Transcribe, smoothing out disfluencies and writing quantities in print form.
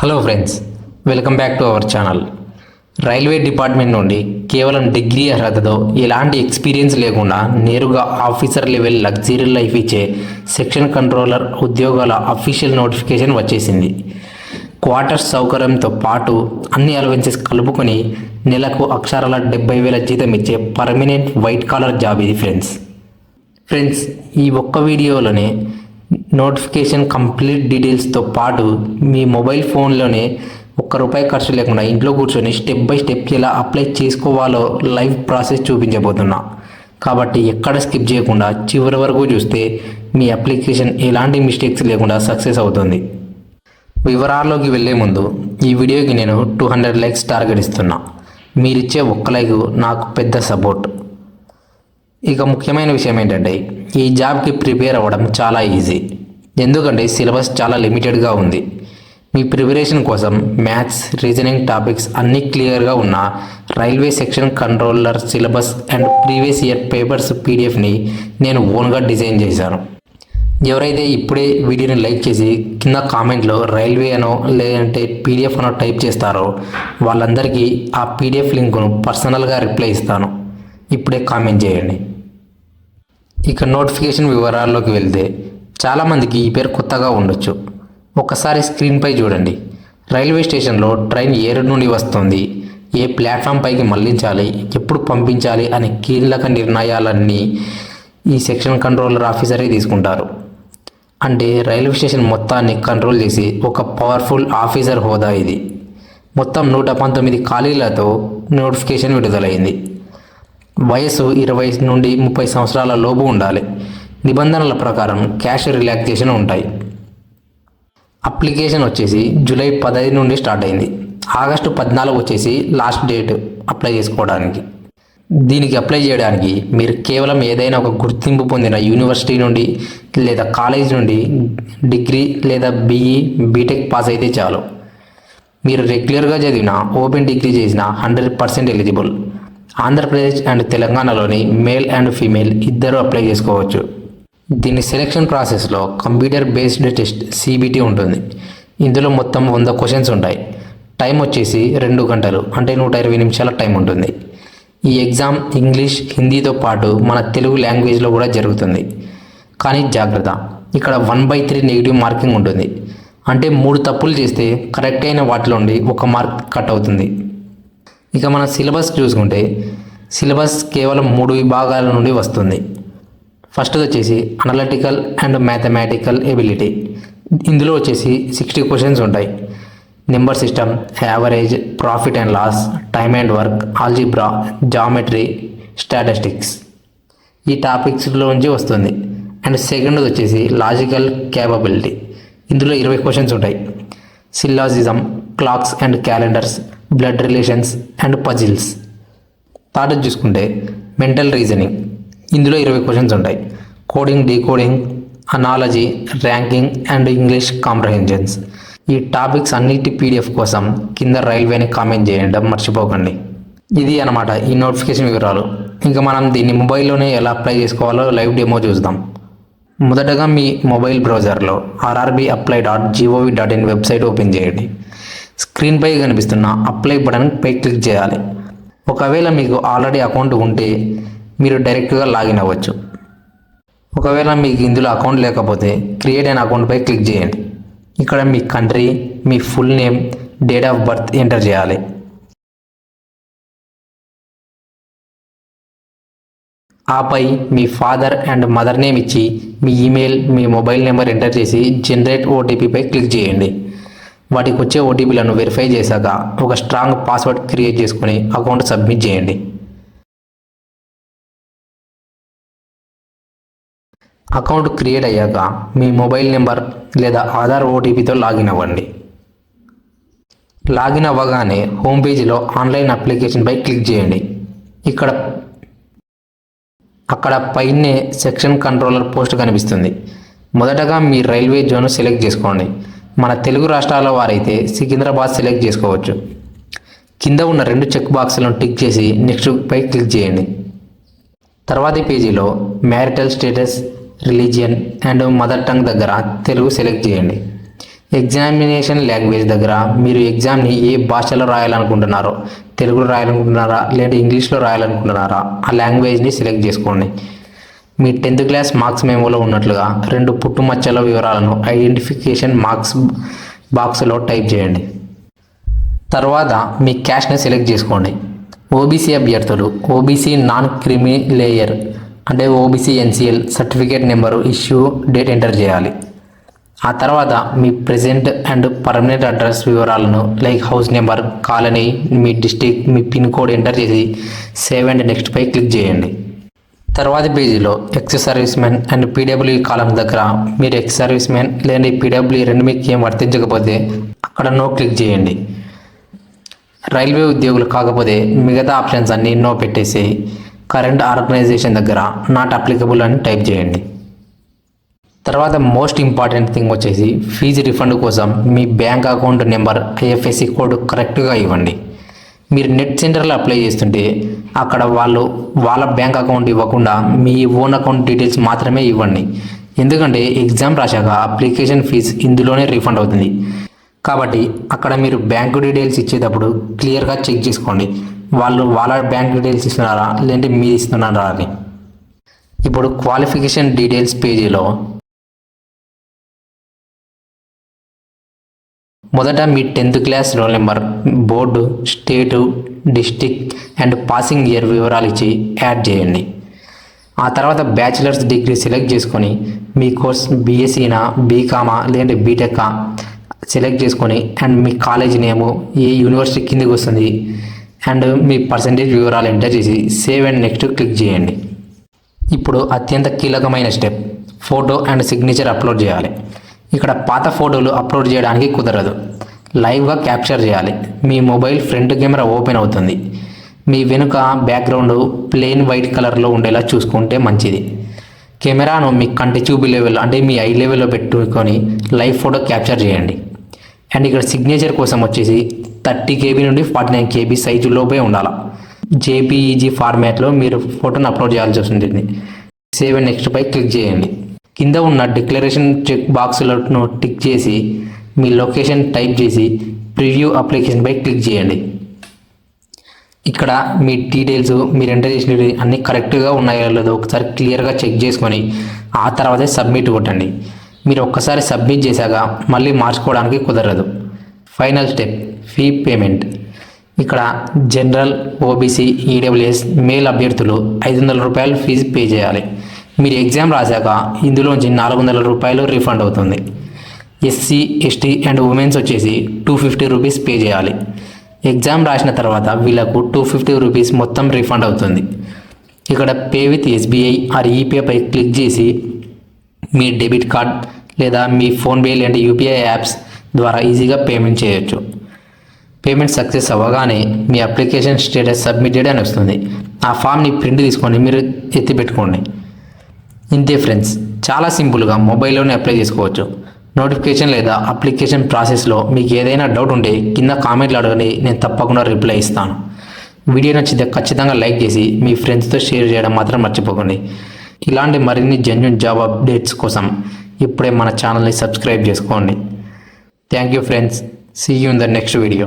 Hello friends, welcome back to our channel. Railway department నుండి కేవలం degree అర్హతతో ఎలాంటి ఎక్స్పీరియన్స్ లేకుండా నేరుగా ఆఫీసర్ లెవెల్ లగ్జరీ లైఫ్ ఇచ్చే సెక్షన్ కంట్రోలర్ ఉద్యోగాల అఫీషియల్ నోటిఫికేషన్ వచ్చేసింది. క్వార్టర్స్ సౌకర్యంతో పాటు అన్ని అలవెన్సెస్ కలుపుకొని నెలకు అక్షరాల 70,000 జీతం ఇచ్చే పర్మనెంట్ వైట్ కాలర్ జాబ్ ఇది ఫ్రెండ్స్, ఈ ఒక్క వీడియోలోనే నోటిఫికేషన్ కంప్లీట్ డీటెయిల్స్తో పాటు మీ మొబైల్ ఫోన్లోనే ₹1 ఖర్చు లేకుండా ఇంట్లో కూర్చొని స్టెప్ బై స్టెప్ ఎలా అప్లై చేసుకోవాలో లైవ్ ప్రాసెస్ చూపించబోతున్నా. కాబట్టి ఎక్కడ స్కిప్ చేయకుండా చివరి వరకు చూస్తే మీ అప్లికేషన్ ఎలాంటి మిస్టేక్స్ లేకుండా సక్సెస్ అవుతుంది. వివరాల్లోకి వెళ్ళే ముందు ఈ వీడియోకి నేను 200 లైక్స్ టార్గెట్ ఇస్తున్నా. మీరిచ్చే ఒక్క లైక్ నాకు పెద్ద సపోర్ట్. ఇక ముఖ్యమైన విషయం ఏంటంటే, ఈ జాబ్కి ప్రిపేర్ అవ్వడం చాలా ఈజీ. ఎందుకంటే సిలబస్ చాలా లిమిటెడ్గా ఉంది. మీ ప్రిపరేషన్ కోసం మ్యాథ్స్, రీజనింగ్ టాపిక్స్ అన్నీ క్లియర్గా ఉన్న railway section controller syllabus and previous year papers పీడిఎఫ్ని నేను ఓన్గా డిజైన్ చేశాను. ఎవరైతే ఇప్పుడే వీడియోని లైక్ చేసి కింద కామెంట్లో రైల్వే అనో లేదంటే పీడిఎఫ్ అనో టైప్ చేస్తారో వాళ్ళందరికీ ఆ పీడిఎఫ్ లింకును పర్సనల్గా రిప్లై ఇస్తాను. ఇప్పుడే కామెంట్ చేయండి. ఇక నోటిఫికేషన్ వివరాల్లోకి వెళ్తే, చాలామందికి ఈ పేరు కొత్తగా ఉండొచ్చు. ఒకసారి స్క్రీన్పై చూడండి. రైల్వే స్టేషన్లో ట్రైన్ ఏ రోడ్ నుండి వస్తుంది, ఏ ప్లాట్ఫామ్ పైకి మళ్లించాలి, ఎప్పుడు పంపించాలి అనే కీలక నిర్ణయాలన్నీ ఈ సెక్షన్ కంట్రోలర్ ఆఫీసరే తీసుకుంటారు. అంటే రైల్వే స్టేషన్ మొత్తాన్ని కంట్రోల్ చేసి ఒక పవర్ఫుల్ ఆఫీసర్ హోదా ఇది. మొత్తం 119 ఖాళీలతో నోటిఫికేషన్ విడుదలైంది. వయసు 20 నుండి 30 సంవత్సరాల లోపు ఉండాలి. నిబంధనల ప్రకారం క్యాష్ రిలాక్సేషన్ ఉంటాయి. అప్లికేషన్ వచ్చేసి జూలై 15 నుండి స్టార్ట్ అయింది. ఆగస్టు 14 వచ్చేసి లాస్ట్ డేట్ అప్లై చేసుకోవడానికి. దీనికి అప్లై చేయడానికి మీరు కేవలం ఏదైనా ఒక గుర్తింపు పొందిన యూనివర్సిటీ నుండి లేదా కాలేజ్ నుండి డిగ్రీ లేదా బీఈ, బీటెక్ పాస్ అయితే చాలు. మీరు రెగ్యులర్గా చదివిన, ఓపెన్ డిగ్రీ చేసిన 100% ఎలిజిబుల్. ఆంధ్రప్రదేశ్ అండ్ తెలంగాణలోని మేల్ అండ్ ఫీమేల్ ఇద్దరు అప్లై చేసుకోవచ్చు. దీని సెలెక్షన్ ప్రాసెస్లో కంప్యూటర్ బేస్డ్ టెస్ట్ CBT ఉంటుంది. ఇందులో మొత్తం 100 క్వశ్చన్స్ ఉంటాయి. టైం వచ్చేసి 2 గంటలు, అంటే 120 నిమిషాల టైం ఉంటుంది. ఈ ఎగ్జామ్ ఇంగ్లీష్, హిందీతో పాటు మన తెలుగు లాంగ్వేజ్లో కూడా జరుగుతుంది. కానీ జాగ్రత్త, ఇక్కడ 1/3 నెగిటివ్ మార్కింగ్ ఉంటుంది. అంటే 3 తప్పులు చేస్తే కరెక్ట్ అయిన వాటిలో నుండి 1 మార్క్ కట్ అవుతుంది. ఇక మన సిలబస్ చూసుకుంటే, సిలబస్ కేవలం 3 విభాగాల నుండి వస్తుంది. ఫస్ట్ వచ్చేసి అనలిటికల్ అండ్ మ్యాథమెటికల్ ఎబిలిటీ. ఇందులో వచ్చేసి 60 క్వశ్చన్స్ ఉంటాయి. Number system, average, profit and loss, time and work, algebra, geometry, statistics ఈ టాపిక్స్లో నుంచి వస్తుంది. అండ్ సెకండ్ వచ్చేసి లాజికల్ క్యాపబిలిటీ. ఇందులో 20 క్వశ్చన్స్ ఉంటాయి. Syllogism, clocks and calendars, blood relations and puzzles. Third చూసుకుంటే మెంటల్ రీజనింగ్. ఇందులో 20 క్వశ్చన్స్ ఉంటాయి. Coding, decoding, analogy, ranking and English comprehensions. ఈ టాపిక్స్ అన్నిటి PDF కోసం కింద రైల్వేని కామెంట్ చేయడం మర్చిపోకండి. ఇది అన్నమాట ఈ నోటిఫికేషన్ వివరాలు. ఇంకా మనం దీన్ని మొబైల్లోనే ఎలా అప్లై చేసుకోవాలో లైవ్ డెమో చూద్దాం. మొదటగా మీ మొబైల్ బ్రౌజర్లో rrbapply.gov.in వెబ్సైట్ ఓపెన్ చేయండి. స్క్రీన్పై కనిపిస్తున్న అప్లై బటన్ పై క్లిక్ చేయాలి. ఒకవేళ మీకు ఆల్రెడీ అకౌంట్ ఉంటే మీరు డైరెక్ట్గా లాగిన్ అవ్వచ్చు. ఒకవేళ మీకు ఇందులో అకౌంట్ లేకపోతే క్రియేట్ అన్ అకౌంట్పై క్లిక్ చేయండి. ఇక్కడ మీ కంట్రీ, మీ full name, date of birth enter చేయాలి. ఆపై మీ ఫాదర్ అండ్ మదర్ నేమ్ ఇచ్చి మీ ఈమెయిల్, మీ మొబైల్ నెంబర్ ఎంటర్ చేసి జనరేట్ OTPపై క్లిక్ చేయండి. వాటికి వచ్చే OTPలను వెరిఫై చేశాక ఒక స్ట్రాంగ్ పాస్వర్డ్ క్రియేట్ చేసుకొని అకౌంట్ సబ్మిట్ చేయండి. అకౌంట్ క్రియేట్ అయ్యాక మీ మొబైల్ నెంబర్ లేదా ఆధార్ OTPతో లాగిన్ అవ్వండి. లాగిన్ అవ్వగానే హోమ్ పేజీలో ఆన్లైన్ అప్లికేషన్పై క్లిక్ చేయండి. అక్కడ పైనే సెక్షన్ కంట్రోలర్ పోస్ట్ కనిపిస్తుంది. మొదటగా మీ రైల్వే జోన్ సెలెక్ట్ చేసుకోండి. మన తెలుగు రాష్ట్రాల వారైతే సికింద్రాబాద్ సెలెక్ట్ చేసుకోవచ్చు. కింద ఉన్న 2 చెక్ బాక్సులను టిక్ చేసి నెక్స్ట్ పై క్లిక్ చేయండి. తర్వాతి పేజీలో marital status, religion and mother tongue దగ్గర తెలుగు సెలెక్ట్ చేయండి. ఎగ్జామినేషన్ లాంగ్వేజ్ దగ్గర మీరు ఎగ్జామ్ని ఏ భాషలో రాయాలనుకుంటున్నారో, తెలుగులో రాయాలనుకుంటున్నారా లేదా ఇంగ్లీష్లో రాయాలనుకుంటున్నారా, ఆ లాంగ్వేజ్ని సెలెక్ట్ చేసుకోండి. మీ 10th క్లాస్ మార్క్స్ మెమోలో ఉన్నట్లుగా 2 పుట్టుమచ్చల వివరాలను ఐడెంటిఫికేషన్ మార్క్స్ బాక్స్లో టైప్ చేయండి. తర్వాత మీ క్యాస్ట్ని సెలెక్ట్ చేసుకోండి. ఓబీసీ అభ్యర్థులు ఓబీసీ నాన్ క్రిమి లేయర్ అంటే OBC NCL certificate number, issue date enter చేయాలి. ఆ తర్వాత మీ ప్రెజెంట్ అండ్ పర్మనెంట్ అడ్రస్ వివరాలను లైక్ హౌస్ నెంబర్, కాలనీ, మీ డిస్టిక్, మీ పిన్ కోడ్ ఎంటర్ చేసి సేవ్ అండ్ నెక్స్ట్ పై క్లిక్ చేయండి. తర్వాతి పేజీలో ex serviceman and PW కాలం దగ్గర మీరు ఎక్స్ సర్వీస్ మ్యాన్ లేదా పీడబ్ల్యూ రెండు మీకు ఏం వర్తించకపోతే అక్కడ నో క్లిక్ చేయండి. రైల్వే ఉద్యోగులు కాకపోతే మిగతా ఆప్షన్స్ అన్నీ నో పెట్టేసి కరెంట్ ఆర్గనైజేషన్ దగ్గర నాట్ అప్లికబుల్ అని టైప్ చేయండి. తర్వాత మోస్ట్ ఇంపార్టెంట్ థింగ్ వచ్చేసి ఫీజు రిఫండ్ కోసం మీ bank account number, IFSC code కరెక్ట్గా ఇవ్వండి. మీరు నెట్ సెంటర్లో అప్లై చేస్తుంటే అక్కడ వాళ్ళు వాళ్ళ బ్యాంక్ అకౌంట్ ఇవ్వకుండా మీ ఓన్ అకౌంట్ డీటెయిల్స్ మాత్రమే ఇవ్వండి. ఎందుకంటే ఎగ్జామ్ రాశాక అప్లికేషన్ ఫీజు ఇందులోనే రీఫండ్ అవుతుంది. కాబట్టి అక్కడ మీరు బ్యాంకు డీటెయిల్స్ ఇచ్చేటప్పుడు క్లియర్గా చెక్ చేసుకోండి, వాళ్ళు వాళ్ళ బ్యాంక్ డీటెయిల్స్ ఇస్తున్నారా లేదంటే మీరు ఇస్తున్నారా అని. ఇప్పుడు క్వాలిఫికేషన్ డీటెయిల్స్ పేజీలో మొదట మీ 10th class roll number, board, state, district and passing year వివరాలు ఇచ్చి యాడ్ చేయండి. ఆ తర్వాత బ్యాచిలర్స్ డిగ్రీ సెలెక్ట్ చేసుకొని మీ కోర్స్ బీఎస్సీనా, బీకామా లేదంటే బీటెక్కా సెలెక్ట్ చేసుకొని and me college name, A university కిందకి వస్తుంది అండ్ మీ పర్సంటేజ్ వివరాలు ఎంటర్ చేసి సేవ్ అండ్ నెక్స్ట్ క్లిక్ చేయండి. ఇప్పుడు అత్యంత కీలకమైన step photo and signature upload చేయాలి. ఇక్కడ పాత ఫోటోలు అప్లోడ్ చేయడానికి కుదరదు, లైవ్గా క్యాప్చర్ చేయాలి. మీ మొబైల్ ఫ్రంట్ కెమెరా ఓపెన్ అవుతుంది. మీ వెనుక బ్యాక్గ్రౌండ్ ప్లెయిన్ వైట్ కలర్లో ఉండేలా చూసుకుంటే మంచిది. కెమెరాను మీ కంటి చూపు లెవెల్ అంటే మీ ఐ లెవెల్లో పెట్టుకొని లైవ్ ఫోటో క్యాప్చర్ చేయండి. అండ్ ఇక్కడ సిగ్నేచర్ కోసం వచ్చేసి 30 KB నుండి 49 KB సైజు లోపే ఉండాలి. జేపీఈజీ ఫార్మాట్లో మీరు ఫోటోను అప్లోడ్ చేయాల్సి వస్తుంది. సేవ్ అండ్ నెక్స్ట్ పై క్లిక్ చేయండి. కింద ఉన్న డిక్లరేషన్ చెక్ బాక్స్లను టిక్ చేసి మీ లొకేషన్ టైప్ చేసి ప్రివ్యూ అప్లికేషన్ పై క్లిక్ చేయండి. ఇక్కడ మీ డీటెయిల్స్ మీరు ఎంటర్ చేసినవి అన్నీ కరెక్ట్గా ఉన్నాయో లేదో ఒకసారి క్లియర్గా చెక్ చేసుకొని ఆ తర్వాతే సబ్మిట్ కొట్టండి. మీరు ఒక్కసారి సబ్మిట్ చేశాక మళ్ళీ మార్చుకోవడానికి కుదరదు. Final step fee payment. ఇక్కడ జనరల్, ఓబీసీ, ఈడబ్ల్యూఎస్ మేల్ అభ్యర్థులు 500 రూపాయలు ఫీజు పే చేయాలి. మీరు ఎగ్జామ్ రాశాక ఇందులోంచి 400 రూపాయలు రీఫండ్ అవుతుంది. ఎస్సీ, ఎస్టీ అండ్ ఉమెన్స్ వచ్చేసి 250 రూపీస్ పే చేయాలి. ఎగ్జామ్ రాసిన తర్వాత వీళ్ళకు 250 రూపీస్ మొత్తం రీఫండ్ అవుతుంది. ఇక్కడ పే విత్ ఎస్బీఐ ఆర్ ఈపీఐపై క్లిక్ చేసి మీ డెబిట్ కార్డ్ లేదా మీ ఫోన్పే లేదా యూపీఐ యాప్స్ ద్వారా ఈజీగా పేమెంట్ చేయొచ్చు. పేమెంట్ సక్సెస్ అవ్వగానే మీ అప్లికేషన్ స్టేటస్ సబ్మిటెడ్ అని వస్తుంది. ఆ ఫామ్ని ప్రింట్ తీసుకొని మీరు ఎత్తిపెట్టుకోండి. ఇంతే ఫ్రెండ్స్, చాలా సింపుల్గా మొబైల్లోనే అప్లై చేసుకోవచ్చు. నోటిఫికేషన్ లేదా అప్లికేషన్ ప్రాసెస్లో మీకు ఏదైనా డౌట్ ఉంటే కింద కామెంట్లు అడగండి, నేను తప్పకుండా రిప్లై ఇస్తాను. వీడియో నచ్చితే ఖచ్చితంగా లైక్ చేసి మీ ఫ్రెండ్స్తో షేర్ చేయడం మాత్రం మర్చిపోకండి. ఇలాంటి మరిన్ని జెన్యూన్ జాబ్ అప్డేట్స్ కోసం ఇప్పుడే మన ఛానల్ని సబ్స్క్రైబ్ చేసుకోండి. Thank you friends, see you in the next video.